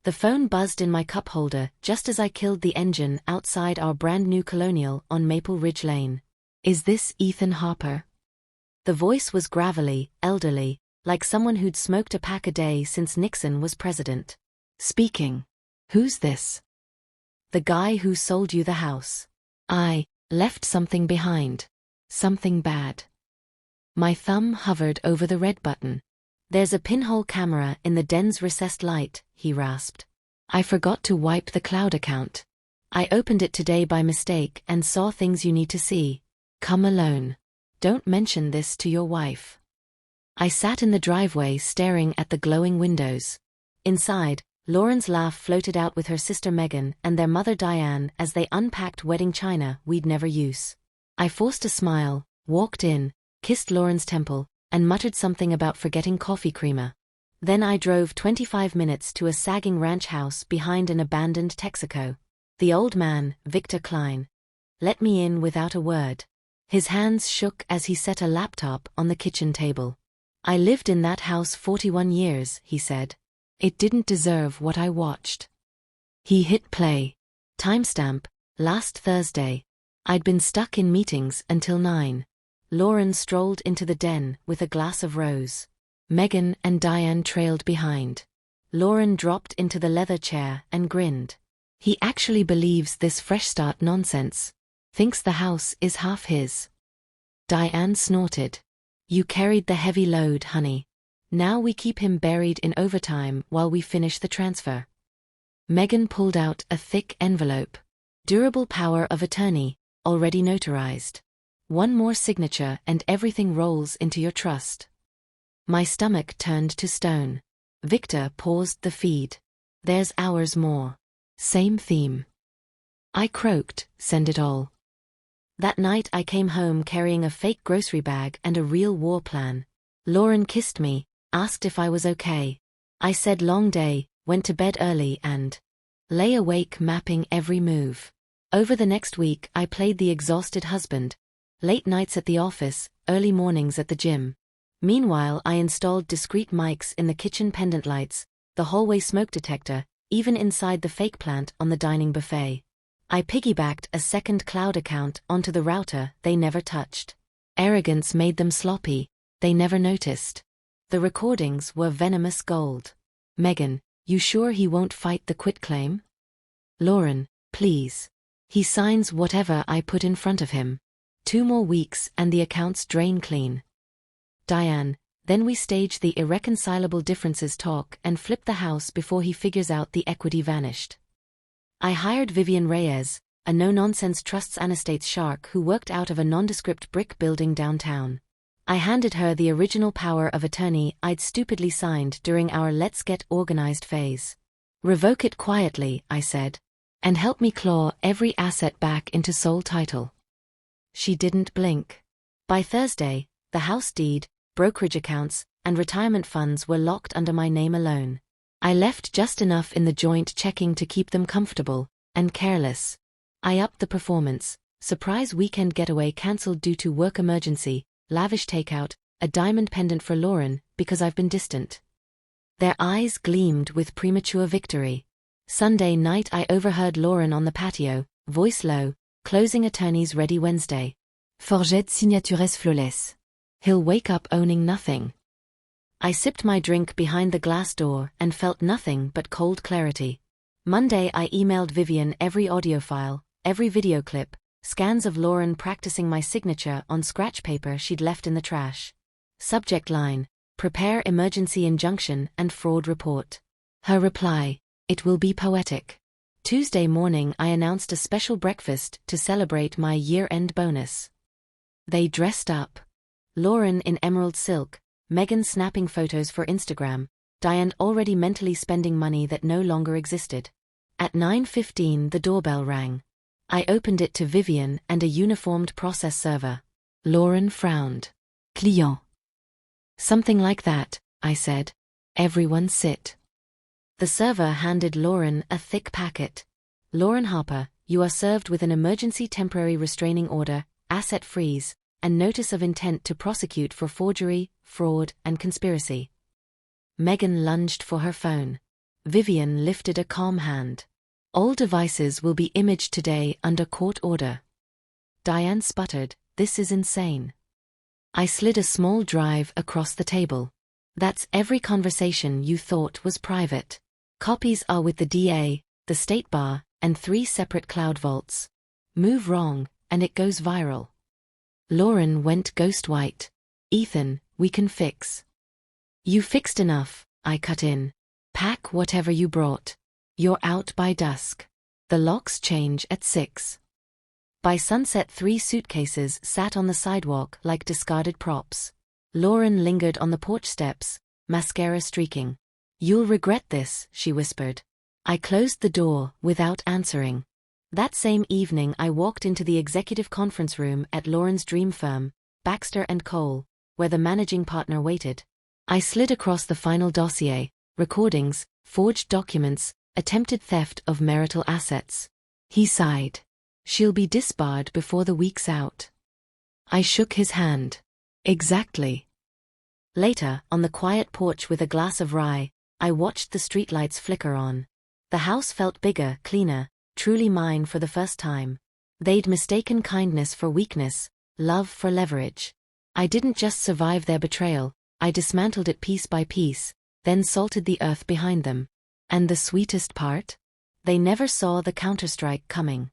The phone buzzed in my cup holder just as I killed the engine outside our brand new Colonial on Maple Ridge Lane. Is this Ethan Harper? The voice was gravelly, elderly, like someone who'd smoked a pack a day since Nixon was president. Speaking. Who's this? The guy who sold you the house. I left something behind. Something bad. My thumb hovered over the red button. There's a pinhole camera in the den's recessed light, he rasped. I forgot to wipe the cloud account. I opened it today by mistake and saw things you need to see. Come alone. Don't mention this to your wife. I sat in the driveway staring at the glowing windows. Inside, Lauren's laugh floated out with her sister Megan and their mother Diane as they unpacked wedding china we'd never use. I forced a smile, walked in, kissed Lauren's temple, and muttered something about forgetting coffee creamer. Then I drove 25 minutes to a sagging ranch house behind an abandoned Texaco. The old man, Victor Klein, let me in without a word. His hands shook as he set a laptop on the kitchen table. I lived in that house 41 years, he said. It didn't deserve what I watched. He hit play. Timestamp, last Thursday. I'd been stuck in meetings until 9. Lauren strolled into the den with a glass of rose. Megan and Diane trailed behind. Lauren dropped into the leather chair and grinned. He actually believes this fresh start nonsense. Thinks the house is half his. Diane snorted. You carried the heavy load, honey. Now we keep him buried in overtime while we finish the transfer. Megan pulled out a thick envelope. Durable power of attorney, already notarized. One more signature and everything rolls into your trust. My stomach turned to stone. Victor paused the feed. There's hours more. Same theme. I croaked, send it all. That night I came home carrying a fake grocery bag and a real war plan. Lauren kissed me, asked if I was okay. I said long day, went to bed early and lay awake mapping every move. Over the next week I played the exhausted husband. Late nights at the office, early mornings at the gym. Meanwhile I installed discreet mics in the kitchen pendant lights, the hallway smoke detector, even inside the fake plant on the dining buffet. I piggybacked a second cloud account onto the router they never touched. Arrogance made them sloppy, they never noticed. The recordings were venomous gold. Megan, you sure he won't fight the quitclaim? Lauren, please. He signs whatever I put in front of him. 2 more weeks and the accounts drain clean. Diane, then we stage the irreconcilable differences talk and flip the house before he figures out the equity vanished. I hired Vivian Reyes, a no-nonsense trusts estates shark who worked out of a nondescript brick building downtown. I handed her the original power of attorney I'd stupidly signed during our let's get organized phase. Revoke it quietly, I said. And help me claw every asset back into sole title. She didn't blink. By Thursday, the house deed, brokerage accounts, and retirement funds were locked under my name alone. I left just enough in the joint checking to keep them comfortable and careless. I upped the performance. Surprise weekend getaway cancelled due to work emergency, lavish takeout, a diamond pendant for Lauren because I've been distant. Their eyes gleamed with premature victory. Sunday night I overheard Lauren on the patio, voice low, closing attorneys ready Wednesday. Forget signatures flawless. He'll wake up owning nothing. I sipped my drink behind the glass door and felt nothing but cold clarity. Monday I emailed Vivian every audio file, every video clip, scans of Lauren practicing my signature on scratch paper she'd left in the trash. Subject line, prepare emergency injunction and fraud report. Her reply, it will be poetic. Tuesday morning I announced a special breakfast to celebrate my year-end bonus. They dressed up. Lauren in emerald silk, Megan snapping photos for Instagram, Diane already mentally spending money that no longer existed. At 9:15 the doorbell rang. I opened it to Vivian and a uniformed process server. Lauren frowned. Client. Something like that, I said. Everyone sit. The server handed Lauren a thick packet. Lauren Harper, you are served with an emergency temporary restraining order, asset freeze, and notice of intent to prosecute for forgery, fraud, and conspiracy. Megan lunged for her phone. Vivian lifted a calm hand. All devices will be imaged today under court order. Diane sputtered, "This is insane." I slid a small drive across the table. "That's every conversation you thought was private. Copies are with the DA, the State Bar, and 3 separate cloud vaults. Move wrong, and it goes viral." Lauren went ghost white. "Ethan, we can fix." "You fixed enough," I cut in. "Pack whatever you brought. You're out by dusk. The locks change at 6. By sunset 3 suitcases sat on the sidewalk like discarded props. Lauren lingered on the porch steps, mascara streaking. "You'll regret this," she whispered. I closed the door without answering. That same evening I walked into the executive conference room at Lauren's dream firm, Baxter & Cole, where the managing partner waited. I slid across the final dossier: recordings, forged documents, attempted theft of marital assets. He sighed. "She'll be disbarred before the week's out." I shook his hand. "Exactly." Later, on the quiet porch with a glass of rye, I watched the streetlights flicker on. The house felt bigger, cleaner, truly mine for the first time. They'd mistaken kindness for weakness, love for leverage. I didn't just survive their betrayal, I dismantled it piece by piece, then salted the earth behind them. And the sweetest part? They never saw the counterstrike coming.